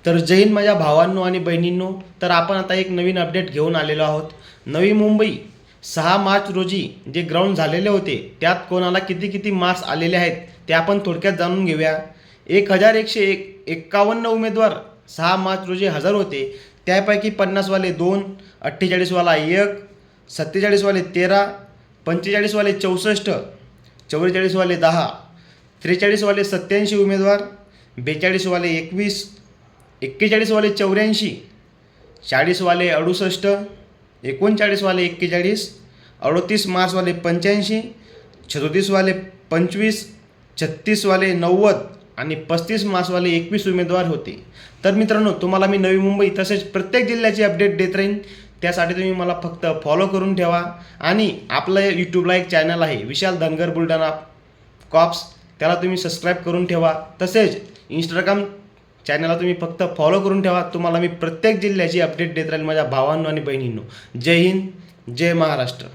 तर जय हिंद माझ्या भावांनो आणि बहिणींनो. तर आपण आता एक नवीन अपडेट घेऊन आलेलो आहोत. नवी मुंबई 6 मार्च रोजी जे ग्राउंड झालेले होते त्यात कोणाला किती किती मार्क्स आलेले आहेत ते आपण थोडक्यात जाणून घेऊया. 1151 उमेदवार 6 मार्च रोजी हजर होते. त्यापैकी 50वाले 2, 48वाला 1, 47वाले 13, 45वाले 64, 44वाले 10, 43वाले 87 उमेदवार, 42वाले 21, 41वाले 84, 40वाले 68, 39वाले 41, 38 मार्चवाले 85, 37वाले 25, 36वाले 90 आणि 35 मार्चवाले 21 उमेदवार होते. तर मित्रांनो, तुम्हाला मी नवी मुंबई तसेच प्रत्येक जिल्ह्याची अपडेट देत राहीन. त्यासाठी तुम्ही मला फक्त फॉलो करून ठेवा आणि आपलं यूट्यूबला एक चॅनल आहे विशाल धनगर बुलढाणा कॉप्स, त्याला तुम्ही सबस्क्राईब करून ठेवा. तसेच इंस्टाग्राम चॅनलला तुम्ही फक्त फॉलो करून ठेवा. तुम्हाला मी प्रत्येक जिल्ह्याची अपडेट देत राहील माझ्या भावांनो आणि बहिणींनो. जय हिंद, जय महाराष्ट्र.